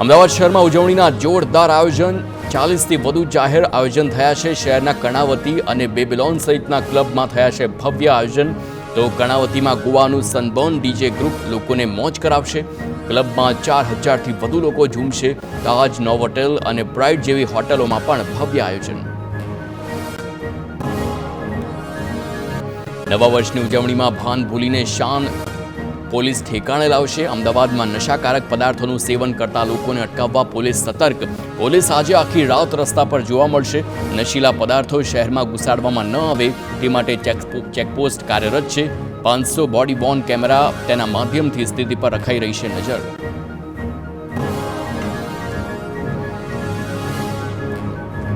અમદાવાદ શહેરમાં ઉજવણીના જોરદાર આયોજન 40થી વધુ જાહેર આયોજન થયા છે। શહેરના કર્ણાવતી અને બેબીલોન સહિતના ક્લબમાં થયા છે ભવ્ય આયોજન। તો કર્ણાવતીમાં ગોવાનું સનબર્ન ડીજે ગ્રુપ લોકોને મોજ કરાવશે। ક્લબમાં 4000થી વધુ લોકો ઝૂમશે। તાજ, નોવોટેલ અને બ્રાઇડ જેવી હોટલોમાં પણ ભવ્ય આયોજન। નવા વર્ષની ઉજવણીમાં ભાન ભૂલીને શાન પોલીસ ઠેકાણે લાવશે। અમદાવાદમાં નશાકારક પદાર્થોનું સેવન કરતા લોકોને અટકાવવા પોલીસ સતર્ક। પોલીસ આજે આખી રાત રસ્તા પર જોવા મળશે। નશીલા પદાર્થો શહેરમાં ઘુસાડવામાં ન આવે તે માટે ચેકપોસ્ટ કાર્યરત છે। 500 બોડી વોર્ન કેમેરા તેના માધ્યમથી સ્થિતિ પર રખાઈ રહી છે નજર।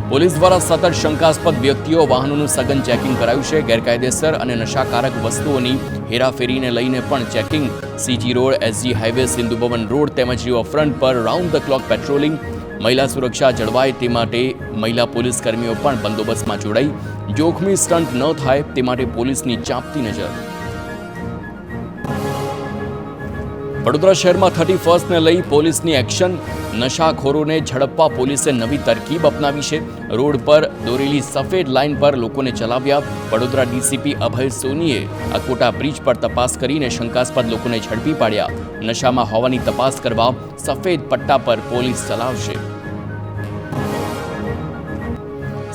પોલીસ દ્વારા સતત શંકાસ્પદ વ્યક્તિઓ વાહનોનું સઘન ચેકિંગ કરાયું છે। ગેરકાયદેસર અને નશાકારક વસ્તુઓની હેરાફેરીને લઈને પણ checking. CG road, SG highway, Sindhu Bhavan road તેમજ રિવરફ્રન્ટ પર રાઉન્ડ ધ ક્લોક પેટ્રોલિંગ। મહિલા સુરક્ષા જળવાય તે માટે મહિલા પોલીસ કર્મીઓ પણ બંદોબસ્તમાં જોડાઈ। જોખમી સ્ટન્ટ ન થાય તે માટે પોલીસની ચાંપતી નજર। વડોદરા શહેરમાં 31ને લઈ પોલીસની એક્શન। નશાખોરોને ઝડપવા પોલીસે નવી તરકીબ અપનાવી છે। રોડ પર દોરેલી સફેદ લાઇન પર લોકોને ચલાવ્યા। વડોદરા ડીસીપી અભય સોનીએ અકોટા બ્રિજ પર તપાસ કરીને શંકાસ્પદ લોકોને ઝડપી પાડ્યા। નશામાં હોવાની તપાસ કરવા સફેદ પટ્ટા પર પોલીસ ચલાવશે।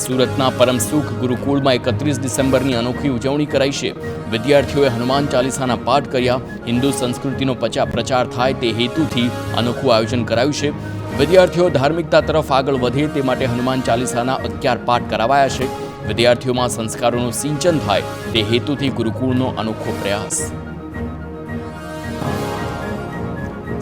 સુરતના પરમસુખ ગુરુકુળમાં 31 ડિસેમ્બરની અનોખી ઉજવણી કરાઈ છે। વિદ્યાર્થીઓએ હનુમાન ચાલીસાના પાઠ કર્યા। હિન્દુ સંસ્કૃતિનો પ્રચાર થાય તે હેતુથી અનોખું આયોજન કરાયું છે। વિદ્યાર્થીઓ ધાર્મિકતા તરફ આગળ વધે તે માટે હનુમાન ચાલીસાના 11 પાઠ કરાવાયા છે। વિદ્યાર્થીઓમાં સંસ્કારોનું સિંચન થાય તે હેતુથી ગુરુકુળનો અનોખો પ્રયાસ।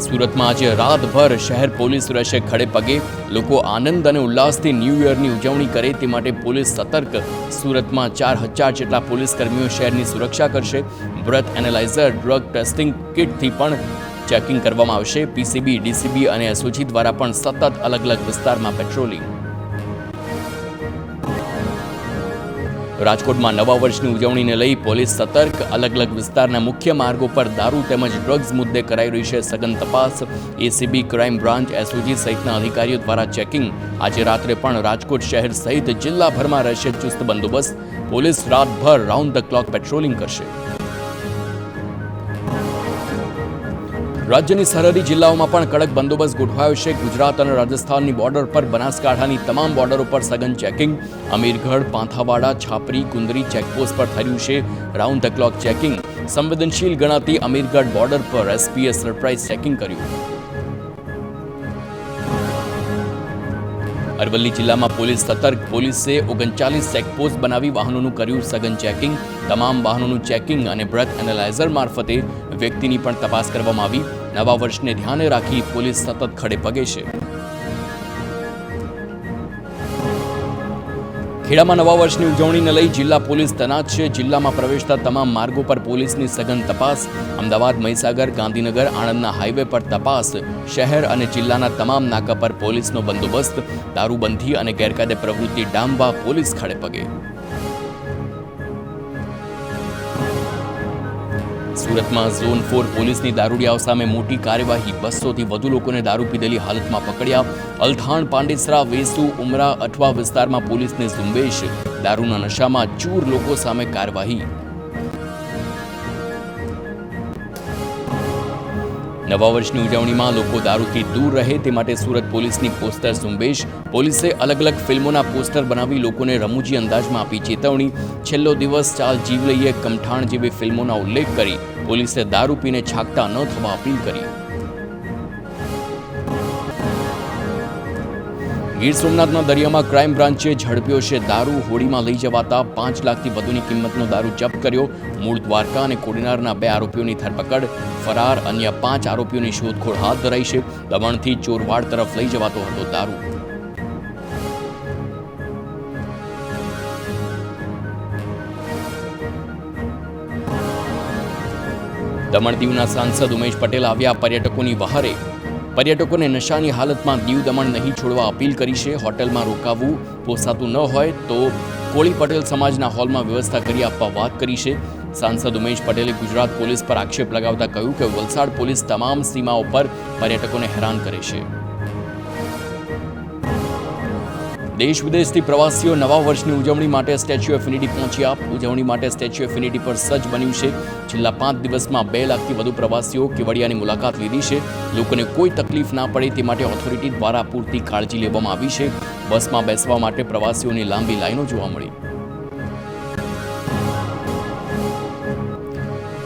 સુરતમાં આજે રાતભર શહેર પોલીસ રહેશે ખડે પગે। લોકો આનંદ અને ઉલ્લાસથી ન્યૂ યરની ઉજવણી કરે તે માટે પોલીસ સતર્ક। સુરતમાં 4000 જેટલા પોલીસ કર્મીઓ શહેરની સુરક્ષા કરશે। બ્રેથ એનાલાઇઝર, ડ્રગ ટેસ્ટિંગ કિટથી પણ ચેકિંગ કરવામાં આવશે। પીસીબી, ડીસીબી અને એસઓજી દ્વારા પણ સતત અલગ અલગ વિસ્તારમાં પેટ્રોલિંગ। રાજકોટમાં નવા વર્ષની ઉજવણીને લઈ પોલીસ સતર્ક। અલગ અલગ વિસ્તારના મુખ્ય માર્ગો પર દારૂ તેમજ ડ્રગ્સ મુદ્દે કરાઈ રહી છે સઘન તપાસ। એસીબી, ક્રાઇમ બ્રાન્ચ, એસઓજી સહિતના અધિકારીઓ દ્વારા ચેકિંગ। આજે રાત્રે પણ રાજકોટ શહેર સહિત જિલ્લાભરમાં રહેશે ચુસ્ત બંદોબસ્ત। પોલીસ રાતભર રાઉન્ડ ધ ક્લોક પેટ્રોલિંગ કરશે। રાજ્યની સરહદી જિલ્લાઓમાં પણ કડક બંદોબસ્ત ગોઠવાયો છે। ગુજરાત અને રાજસ્થાનની બોર્ડર પર બનાસકાંઠાની તમામ બોર્ડરો પર સઘન ચેકિંગ। અમીરગઢ, પાંથાવાડા, છાપરી, કુંદરી ચેકપોસ્ટ પર થયું છે રાઉન્ડ ધ ક્લોક ચેકિંગ। સંવેદનશીલ ગણાતી અમીરગઢ બોર્ડર પર એસપીએ સરપ્રાઇઝ ચેકિંગ કર્યું। અરવલ્લી જિલ્લામાં પોલીસ સતર્ક। પોલીસે 39 ચેકપોસ્ટ બનાવી વાહનોનું કર્યું સઘન ચેકિંગ। તમામ વાહનોનું ચેકિંગ અને બ્રેથ એનાલાઇઝર મારફતે વ્યક્તિની પણ તપાસ કરવામાં આવી। નવા વર્ષને ધ્યાને રાખી પોલીસ સતત ખડે પગે છે। ખેડામાં નવા વર્ષની ઉજવણીને લઈ જિલ્લા પોલીસ તૈનાત છે। જિલ્લામાં પ્રવેશતા તમામ માર્ગો પર પોલીસની સઘન તપાસ। અમદાવાદ, મહીસાગર, ગાંધીનગર, આણંદના હાઈવે પર તપાસ। શહેર અને જિલ્લાના તમામ નાકા પર પોલીસનો બંદોબસ્ત। દારૂબંધી અને ગેરકાયદે પ્રવૃત્તિ ડામવા પોલીસ ખડે પગે। સુરતમાં ઝોન 4 પોલીસની દારૂડિયાઓ સામે મોટી કાર્યવાહી। 200થી વધુ લોકોને દારૂ પીધેલી હાલતમાં પકડ્યા। અલથાણ, પાંડેસરા, વેસુ, ઉમરા, અઠવા વિસ્તારમાં પોલીસની ઝુંબેશ। દારૂના નશામાં ચૂર લોકો સામે કાર્યવાહી। નવા વર્ષની ઉજવણીમાં લોકો દારૂથી દૂર રહે તે માટે સુરત પોલીસની પોસ્ટર ઝુંબેશ। પોલીસે અલગ અલગ ફિલ્મોના પોસ્ટર બનાવી લોકોને રમૂજી અંદાજમાં આપી ચેતવણી। છેલ્લો દિવસ, ચાલ જીવ લઈએ, કમઠાણ જેવી ફિલ્મોના ઉલ્લેખ કરી પોલીસે દારૂ પીને છાકટા ન થવા અપીલ કરી। ગીર સોમનાથના દરિયામાં ક્રાઇમ બ્રાન્ચે ઝડપ્યો છે દારૂ। હોડીમાં લઈ જવાતા 5 લાખથી વધુની કિંમતનો દારૂ જપ્ત કર્યો। મૂળ દ્વારકા અને કોડીનારના 2 આરોપીઓની ધરપકડ। ફરાર અન્ય 5 આરોપીઓની શોધખોળ હાથ ધરાઈ છે। દમણથી ચોરવાડ તરફ લઈ જવાતો હતો દારૂ। દમણ દીવના સાંસદ ઉમેશ પટેલ આવ્યા પર્યટકોની વહારે। પર્યટકોને નશાની હાલતમાં દીવ દમણ નહીં છોડવા અપીલ કરી છે। હોટલમાં રોકાવું પોસાતું ન હોય તો કોળી પટેલ સમાજના હોલમાં વ્યવસ્થા કરી આપવા વાત કરી છે। સાંસદ ઉમેશ પટેલે ગુજરાત પોલીસ પર આક્ષેપ લગાવતા કહ્યું કે વલસાડ પોલીસ તમામ સીમાઓ પર પર્યટકોને હેરાન કરે છે। દેશ વિદેશથી પ્રવાસીઓ નવા વર્ષની ઉજવણી માટે સ્ટેચ્યુ ઓફ યુનિટી પહોંચ્યા. ઉજવણી માટે સ્ટેચ્યુ ઓફ યુનિટી પર સજ્જ બન્યું છે. છેલ્લા 5 દિવસમાં 2 લાખથી વધુ પ્રવાસીઓ કેવડિયાની મુલાકાત લીધી છે. લોકોને કોઈ તકલીફ ના પડે તે માટે ઓથોરિટી દ્વારા પૂરતી કાળજી લેવામાં આવી છે. બસમાં બેસવા માટે પ્રવાસીઓની લાંબી લાઈનો જોવા મળી.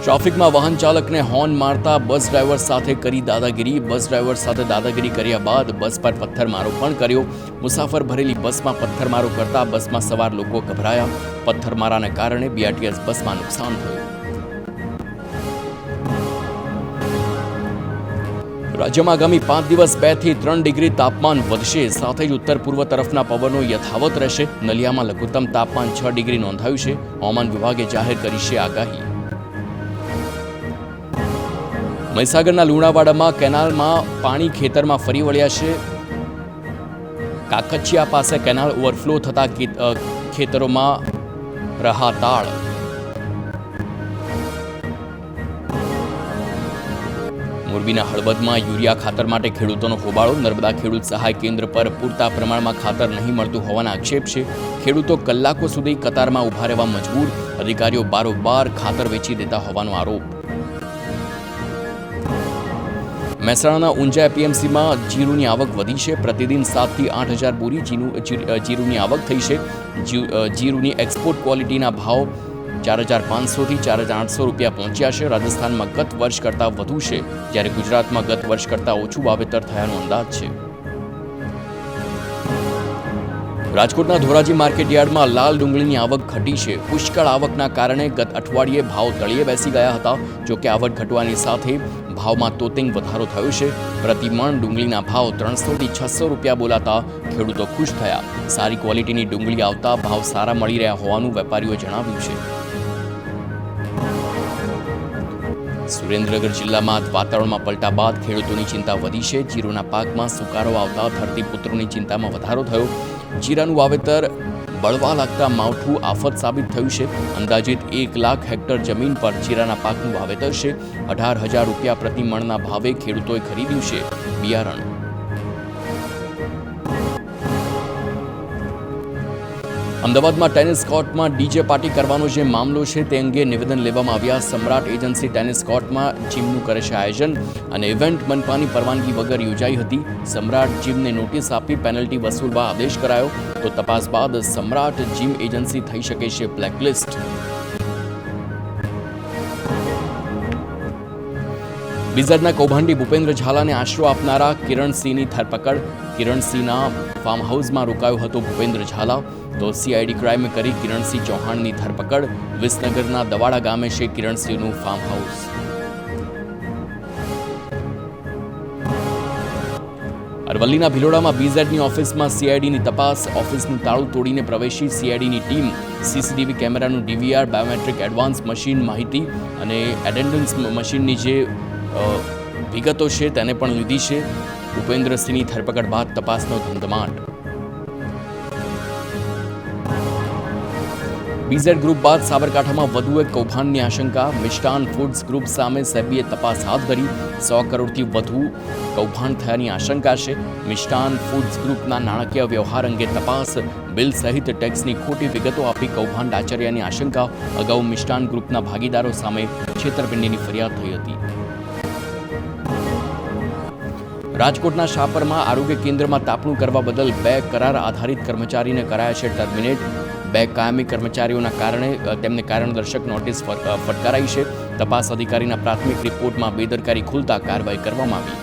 ટ્રાફિકમાં વાહન ચાલકને હોર્ન મારતા બસ ડ્રાઈવર સાથે કરી દાદાગીરી. બસ ડ્રાઈવર સાથે દાદાગીરી કર્યા બાદ બસ પર પથ્થરમારો પણ કર્યો. મુસાફર ભરેલી બસમાં પથ્થરમારો કરતા બસમાં સવાર લોકો ગભરાયા. પથ્થરમારાને કારણે બીઆરટીએસ બસમાં નુકસાન થયું. રાજ્યમાં આગામી 5 દિવસ 2 થી 3 ડિગ્રી તાપમાન વધશે. સાથે જ ઉત્તર પૂર્વ તરફના પવનો યથાવત રહેશે. નલિયામાં લઘુત્તમ તાપમાન 6 ડિગ્રી નોંધાયું છે. હવામાન વિભાગે જાહેર કરી છે આગાહી. મહીસાગરના લુણાવાડામાં કેનાલમાં પાણી ખેતરમાં ફરી વળ્યા છે. કાકચિયા પાસે કેનાલ ઓવરફ્લો થતા ખેતરોમાં રહાતાળ. મોરબીના હળવદમાં યુરિયા ખાતર માટે ખેડૂતોનો હોબાળો. નર્મદા ખેડૂત સહાય કેન્દ્ર પર પૂરતા પ્રમાણમાં ખાતર નહીં મળતું હોવાના આક્ષેપ છે. ખેડૂતો કલાકો સુધી કતારમાં ઊભા રહેવા મજબૂર. અધિકારીઓ બારોબાર ખાતર વેચી દેતા હોવાનો આરોપ. મહેસાણાના ઊંઝા એપીએમસીમાં જીરુની આવક વધી છે. પ્રતિદિન 7 થી 8 હજાર બોરી જીરુની આવક થઈ છે. જીરુની એક્સપોર્ટ ક્વોલિટીના ભાવ 4,500 થી 4,800 રૂપિયા પહોંચ્યા છે. રાજસ્થાનમાં ગત વર્ષ કરતાં વધુ છે, જ્યારે ગુજરાતમાં ગત વર્ષ કરતાં ઓછું વાવેતર થયાનો અંદાજ છે. રાજકોટના ધોરાજી માર્કેટયાર્ડમાં લાલ ડુંગળીની આવક ઘટી છે. પુષ્કળ આવકના કારણે ગત અઠવાડિયે ભાવ તળિયે બેસી ગયા હતા. જોકે આવક ઘટવાની સાથે ભાવમાં તોતિંગ વધારો થયો છે. પ્રતિમણ ડુંગળીના ભાવ 300 થી 600 રૂપિયા બોલાતા ખેડૂતો ખુશ થયા. સારી ક્વોલિટીની ડુંગળી આવતા ભાવ સારા મળી રહ્યા હોવાનું વેપારીઓએ જણાવ્યું છે. સુરેન્દ્રનગર જિલ્લામાં વાતાવરણમાં પલટા બાદ ખેડૂતોની ચિંતા વધી છે. જીરુના પાકમાં સુકારો આવતા ધરતીપુત્રોની ચિંતામાં વધારો થયો. જીરાનું વાવેતર બળવા લાગતા માવઠું આફત સાબિત થયું છે. અંદાજિત 1 લાખ હેક્ટર જમીન પર જીરાના પાકનું વાવેતર છે. 18,000 રૂપિયા પ્રતિ મણના ભાવે ખેડૂતોએ ખરીદ્યું છે બિયારણ. અમદાવાદમાં ટેનિસ કોર્ટમાં ડીજે પાર્ટી કરવાનો જે મામલો છે તે અંગે નિવેદન લેવામાં આવ્યા. સમ્રાટ એજન્સી ટેનિસ કોર્ટમાં જીમનું કરે છે આયોજન અને ઇવેન્ટ મનપાની પરવાનગી વગર યોજાઈ હતી. સમ્રાટ જીમને નોટિસ આપી પેનલ્ટી વસૂલવા આદેશ કરાયો. તો તપાસ બાદ સમ્રાટ જીમ એજન્સી થઈ શકે છે બ્લેકલિસ્ટ. બીઝરના કૌભાંડી ભૂપેન્દ્ર ઝાલાને આશરો આપનારા કિરણસિંહની ધરપકડ. કિરણસિંહના ફાર્મ હાઉસમાં રોકાયો હતો ભૂપેન્દ્ર ઝાલા. તો સીઆઈડી ક્રાઇમે કરી કિરણસિંહ ચૌહાણની ધરપકડ. વિસનગરના દવાડા ગામે છે કિરણસિંહનું ફાર્મ હાઉસ. અરવલ્લીના ભિલોડામાં બીઝેડની ઓફિસમાં સીઆઈડીની તપાસ. ઓફિસનું તાળું તોડીને પ્રવેશી સીઆઈડીની ટીમ સીસીટીવી કેમેરાનું ડીવીઆર, બાયોમેટ્રિક એડવાન્સ મશીન માહિતી અને એટેન્ડન્સ મશીનની જે વિગતો છે તેને પણ લીધી છે. ભૂપેન્દ્રસિંહની ધરપકડ બાદ તપાસનો ધમધમાટ. બીઝેડ ગ્રુપ બાદ સાબરકાંઠામાં વધુ એક કૌભાંડની આશંકા. મિષ્ટાન ફૂડ્સ ગ્રુપ સામે સેબીએ તપાસ હાથ ધરી. 100 કરોડથી વધુ કૌભાંડ થયાની આશંકા છે. મિષ્ટાન ફૂડ્સ ગ્રુપના નાણાકીય વ્યવહાર અંગે તપાસ. બિલ સહિત ટેક્સની ખોટી વિગતો આપી કૌભાંડ આચર્યાની આશંકા. અગાઉ મિષ્ટાન ગ્રુપના ભાગીદારો સામે છેતરપિંડીની ફરિયાદ થઈ હતી. રાજકોટના શાપરમાં આરોગ્ય કેન્દ્રમાં તાપણું કરવા બદલ 2 કરાર આધારિત કર્મચારીને કરાયા છે ટર્મિનેટ. 2 કાયમી કર્મચારીઓના કારણે તેમને કારણદર્શક નોટિસ ફટકારાઈ છે. તપાસ અધિકારીના પ્રાથમિક રિપોર્ટમાં બેદરકારી ખુલતા કાર્યવાહી કરવામાં આવી.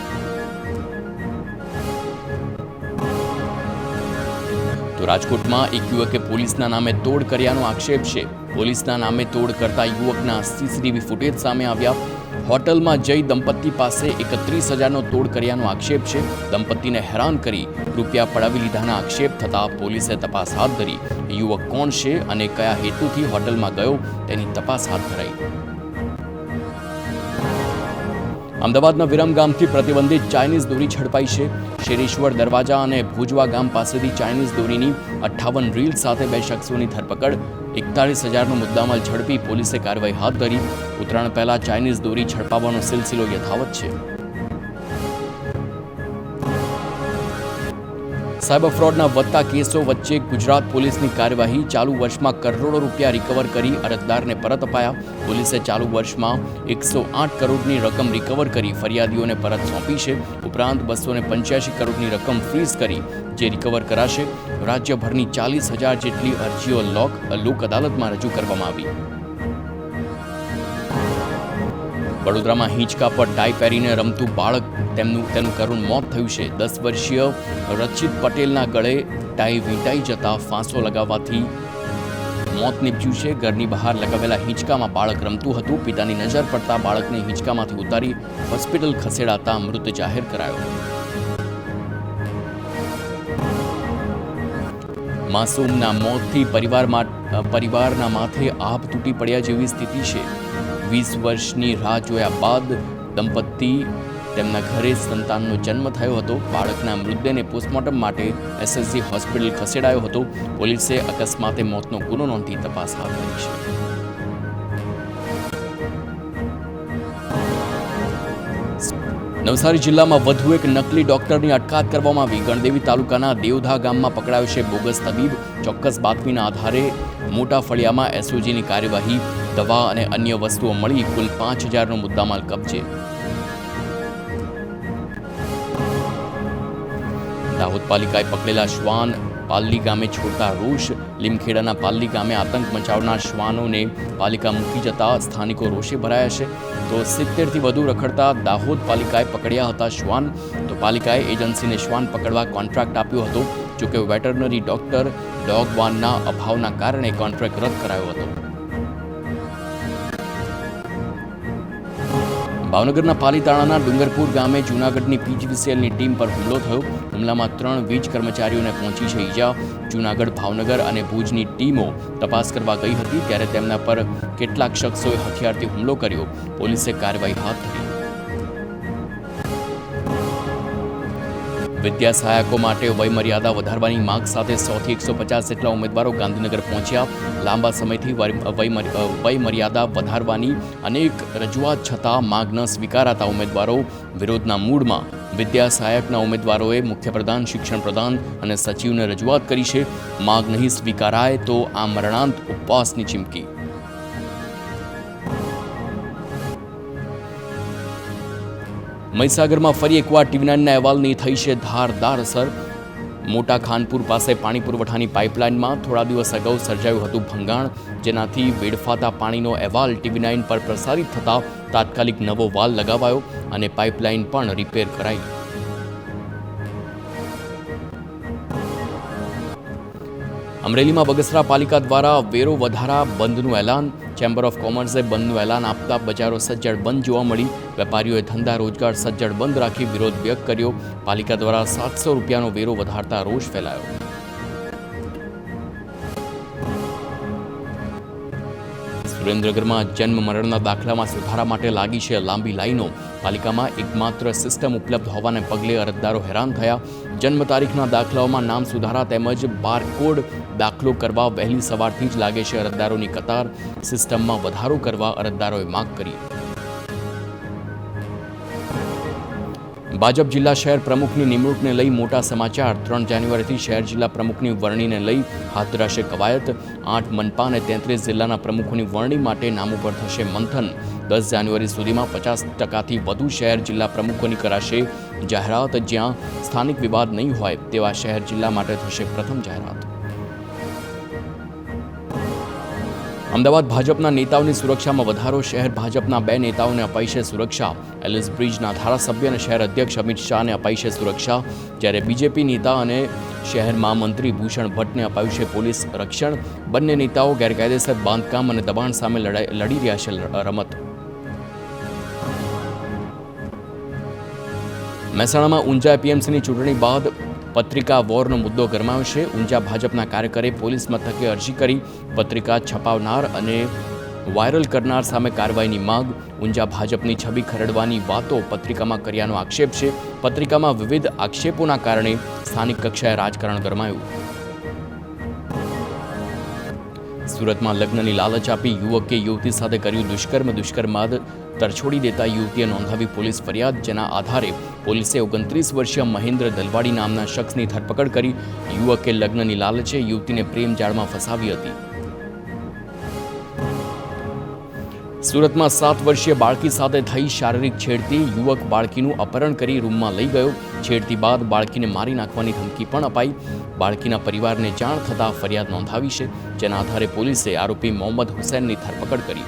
તો રાજકોટમાં એક યુવકે પોલીસના નામે તોડ કર્યાનો આક્ષેપ છે. પોલીસના નામે તોડ કરતા યુવકના સીસીટીવી ફૂટેજ સામે આવ્યા. હોટલમાં જઈ દંપતી પાસે 31,000નો તોડ કર્યાનો આક્ષેપ છે. દંપતીને હેરાન કરી રૂપિયા પડાવી લીધાના આક્ષેપ થતા પોલીસે તપાસ હાથ ધરી. યુવક કોણ છે અને કયા હેતુથી હોટલમાં ગયો તેની તપાસ હાથ ધરાઈ. અમદાવાદના વિરમગામથી પ્રતિબંધિત ચાઇનીઝ દોરી ઝડપાઈ છે. શેરેશ્વર દરવાજા અને ભુજવા ગામ પાસેથી ચાઇનીઝ દોરીની 58 રીલ સાથે 2 શખ્સોની ધરપકડ. 41,000નો મુદ્દામાલ ઝડપી પોલીસે કાર્યવાહી હાથ ધરી. ઉત્તરાયણ પહેલા ચાઇનીઝ દોરી ઝડપાવવાનો સિલસિલો યથાવત છે. સાયબર ફ્રોડના વધતા કેસો વચ્ચે ગુજરાત પોલીસની કાર્યવાહી. ચાલુ વર્ષમાં કરોડો રૂપિયા રિકવર કરી અરજદારને પરત અપાયા. પોલીસે ચાલુ વર્ષમાં 108 કરોડની રકમ રિકવર કરી ફરિયાદીઓને પરત સોંપી છે. ઉપરાંત 285 કરોડની રકમ ફ્રીઝ કરી જે રિકવર કરાશે. રાજ્યભરની 40,000 જેટલી અરજીઓ લોક અદાલતમાં રજૂ કરવામાં આવી. વડોદરામાં હિંચકા પર ટાઈ પહેરીને રમતું બાળક તેનું કરુણ મોત થયું છે. 10 વર્ષીય રચિત પટેલના ગળે ટાઈ વીંટાઈ જતા ફાંસો લગાવવાથી મોત નીપજ્યું છે. ઘરની બહાર લગાવેલા હિંચકામાં બાળક રમતું હતું. પિતાની નજર પડતા બાળકને હિંચકામાંથી ઉતારી હોસ્પિટલ ખસેડાતા મૃત જાહેર કરાયો. માસૂમના મોતથી પરિવારના માથે આભ તૂટી પડ્યા જેવી સ્થિતિ છે. 20 વર્ષની રાહ જોયા બાદ દંપતી તેમના ઘરે સંતાનનો જન્મ થયો હતો. બાળકના મૃતદેહને પોસ્ટમોર્ટમ માટે એસએસજી હોસ્પિટલ ખસેડાયો હતો. પોલીસે અકસ્માતે મોતનો ગુનો નોંધી તપાસ હાથ ધરી છે. નવસારી જિલ્લામાં વધુ એક નકલી ડોક્ટરની અટકાયત કરવામાં આવી. ગણદેવી તાલુકાના દેવધા ગામમાં પકડાયો છે બોગસ તબીબ. ચોક્કસ બાતમીના આધારે મોટા ફળિયામાં એસઓજીની કાર્યવાહી. દવા અને અન્ય વસ્તુઓ મળી કુલ 5,000નો મુદ્દામાલ કબજે. દાહોદ પાલિકાએ પકડેલા શ્વાન પાલ્લી ગામે છોડતા રોષ. લીમખેડાના પાલ્લી ગામે આતંક મચાવનાર શ્વાનોને પાલિકા મૂકી જતા સ્થાનિકો રોષે ભરાયા છે. તો 70થી વધુ રખડતા દાહોદ પાલિકાએ પકડ્યા હતા શ્વાન. તો પાલિકાએ એજન્સીને શ્વાન પકડવા કોન્ટ્રાક્ટ આપ્યો હતો. જોકે વેટરનરી ડોક્ટર ડોગ વાનના અભાવના કારણે કોન્ટ્રાક્ટ રદ કરાયો હતો. ભાવનગરના પાલીતાણાના ડુંગરપુર ગામે જૂનાગઢની પીજીવીસીએલની ટીમ પર હુમલો થયો. હુમલામાં 3 વીજ કર્મચારીઓને પહોંચી છે ઈજા. જૂનાગઢ, ભાવનગર અને ભુજની ટીમો તપાસ કરવા ગઈ હતી ત્યારે તેમના પર કેટલાક શખ્સોએ હથિયારથી હુમલો કર્યો. પોલીસે કાર્યવાહી હાથ ધરી. વિદ્યા સહાયકો માટે વયમર્યાદા વધારવાની માંગ સાથે 100થી 150 જેટલા ઉમેદવારો ગાંધીનગર પહોંચ્યા. લાંબા સમયથી વયમર્યાદા વધારવાની અનેક રજૂઆત છતાં માંગ ન સ્વીકારાતા ઉમેદવારો વિરોધના મૂડમાં. વિદ્યા સહાયકના ઉમેદવારોએ મુખ્યપ્રધાન, શિક્ષણ પ્રધાન અને સચિવને રજૂઆત કરી છે. માંગ નહીં સ્વીકારાય તો આ મરણાંત ઉપવાસની ચીમકી. મહીસાગરમાં ફરી એકવાર TV9ના અહેવાલની થઈ છે ધારદાર અસર. મોટા ખાનપુર પાસે પાણી પુરવઠાની પાઇપલાઇનમાં થોડા દિવસ અગાઉ સર્જાયું હતું ભંગાણ, જેનાથી વેડફાતા પાણીનો અહેવાલ TV9 પર પ્રસારિત થતાં તાત્કાલિક નવો વાલ લગાવાયો અને પાઇપલાઇન પણ રિપેર કરાઈ. અમરેલીમાં બગસરા પાલિકા દ્વારા વેરો વધારા બંધનું એલાન. ચેમ્બર ઓફ કોમર્સે બંધનું એલાન આપતા બજારો સજ્જડ બંધ જોવા મળી. વેપારીઓએ ધંધા રોજગાર સજ્જડ બંધ રાખી વિરોધ વ્યક્ત કર્યો. પાલિકા દ્વારા 700 રૂપિયાનો વેરો વધારતા રોષ ફેલાયો. સુરેન્દ્રનગરમાં જન્મ મરણના દાખલામાં સુધારા માટે લાગી છે લાંબી લાઈનો. પાલિકામાં એકમાત્ર સિસ્ટમ ઉપલબ્ધ હોવાને પગલે અરજદારો હેરાન થયા. જન્મ તારીખના દાખલાઓમાં નામ સુધારા તેમજ બારકોડ દાખલો કરવા વહેલી સવારથી જ લાગે છે અરજદારોની કતાર. સિસ્ટમમાં વધારો કરવા અરજદારોએ માંગ કરી. ભાજપ જિલ્લા શહેર પ્રમુખની નિમણૂકને લઈ મોટા સમાચાર. 3 જાન્યુઆરીથી શહેર જિલ્લા પ્રમુખની વરણીને લઈ હાથ ધરાશે કવાયત. 8 મનપા અને 33 જિલ્લાના પ્રમુખોની વરણી માટે નામો પર થશે મંથન. 10 જાન્યુઆરી સુધીમાં 50%થી વધુ શહેર જિલ્લા પ્રમુખોની કરાશે જાહેરાત. જ્યાં સ્થાનિક વિવાદ નહીં હોય તેવા શહેર જિલ્લા માટે થશે પ્રથમ જાહેરાત. અમદાવાદ ભાજપના નેતાઓની સુરક્ષામાં વધારો. શહેર ભાજપના 2 નેતાઓને અપાઈ છે સુરક્ષા. એલિસ બ્રિજના ધારાસભ્ય અને શહેર અધ્યક્ષ અમિત શાહને અપાઈ છે સુરક્ષા, જ્યારે બીજેપી નેતા અને શહેર મહામંત્રી ભૂષણ ભટ્ટને અપાયું છે પોલીસ રક્ષણ. બંને નેતાઓ ગેરકાયદેસર બાંધકામ અને દબાણ સામે લડી રહ્યા છે રમત. મહેસાણામાં ઊંઝા એપીએમસીની ચૂંટણી બાદ પત્રિકા વોરનો મુદ્દો ગરમાયો છે. ઊંઝા ભાજપના કાર્યકરે પોલીસ મથકે અરજી કરી. પત્રિકા છપાવનાર અને વાયરલ કરનાર સામે કાર્યવાહીની માંગ. ઊંઝા ભાજપની છબી ખરડવાની વાતો પત્રિકામાં કર્યાનો આક્ષેપ છે. પત્રિકામાં વિવિધ આક્ષેપોના કારણે સ્થાનિક કક્ષાએ રાજકારણ ગરમાયું. સુરતમાં લગ્નની લાલચ આપી યુવકે યુવતી સાથે કર્યું દુષ્કર્મ. દુષ્કર્મ બાદ તરછોડી દેતા યુવતીએ નોંધાવી પોલીસ ફરિયાદ, જેના આધારે પોલીસે 29 વર્ષીય મહેન્દ્ર દલવાડી નામના શખ્સની ધરપકડ કરી. યુવકે લગ્નની લાલચે યુવતીને પ્રેમ જાળમાં ફસાવી હતી. સુરતમાં 7 વર્ષીય બાળકી સાથે થઈ શારીરિક છેડતી. યુવક બાળકીનું અપહરણ કરી રૂમમાં લઈ ગયો. છેડતી બાદ બાળકીને મારી નાખવાની ધમકી પણ અપાઈ. બાળકીના પરિવારને જાણ થતાં ફરિયાદ નોંધાવી છે, જેના આધારે પોલીસે આરોપી મોહમ્મદ હુસૈનની ધરપકડ કરી.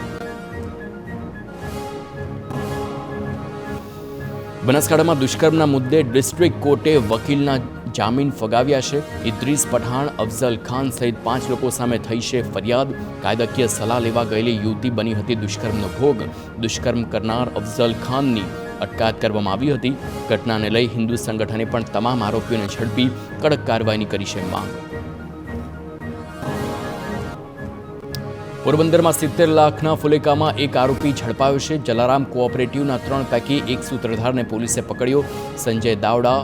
બનાસકાંઠામાં દુષ્કર્મના મુદ્દે ડિસ્ટ્રિક્ટ કોર્ટે વકીલના જામીન ફગાવ્યા છે. ઇદ્રીસ પઠાણ, અફઝલ ખાન સહિત 5 લોકો સામે થઈ છે ફરિયાદ. કાયદાકીય સલાહ લેવા ગયેલી યુવતી બની હતી દુષ્કર્મનો ભોગ. દુષ્કર્મ કરનાર અફઝલ ખાનની અટકાયત કરવામાં આવી હતી. ઘટનાને લઈ હિન્દુ સંગઠને પણ તમામ આરોપીઓને ઝડપી કડક કાર્યવાહીની કરી છે માંગ. પોરબંદરમાં 70 લાખના ફુલેકામાં એક આરોપી ઝડપાયો છે. જલારામ કોઓપરેટિવના 3 પૈકી એક સૂત્રધારને પોલીસે પકડ્યો. સંજય દાવડા,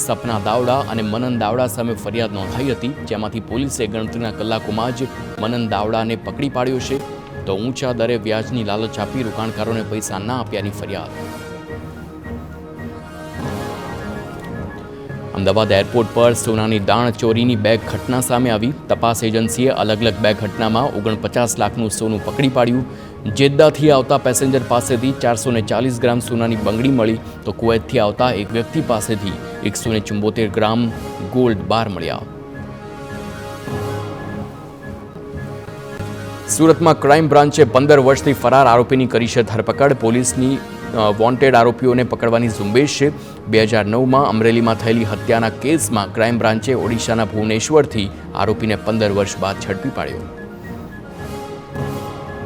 સપના દાવડા અને મનન દાવડા સામે ફરિયાદ નોંધાઈ હતી, જેમાંથી પોલીસે ગણતરીના કલાકોમાં જ મનન દાવડાને પકડી પાડ્યો છે. તો ઊંચા દરે વ્યાજની લાલચ આપી રોકાણકારોને પૈસા ના આપ્યાની ફરિયાદ. અમદાવાદ એરપોર્ટ પર સોનાની દાણ ચોરીની 2 ઘટના સામે આવી. તપાસ એજન્સીએ અલગ અલગ 2 ઘટનામાં 49 લાખનું સોનું પકડી પાડ્યું. જેદ્દાથી આવતા પેસેન્જર પાસેથી 440 ગ્રામ સોનાની બંગડી મળી, તો કુવૈતથી આવતા એક વ્યક્તિ પાસેથી 174 ગ્રામ ગોલ્ડ બાર મળ્યા. સુરતમાં ક્રાઇમ બ્રાન્ચે 15 વર્ષથી ફરાર આરોપીની કરી છે ધરપકડ. પોલીસની વોન્ટેડ આરોપીઓને પકડવાની ઝુંબેશ છે. 2009માં અમરેલીમાં થયેલી હત્યાના કેસમાં ક્રાઇમ બ્રાન્ચે ઓડિશાના ભુવનેશ્વરથી આરોપીને 15 વર્ષ બાદ ઝડપી પાડ્યો.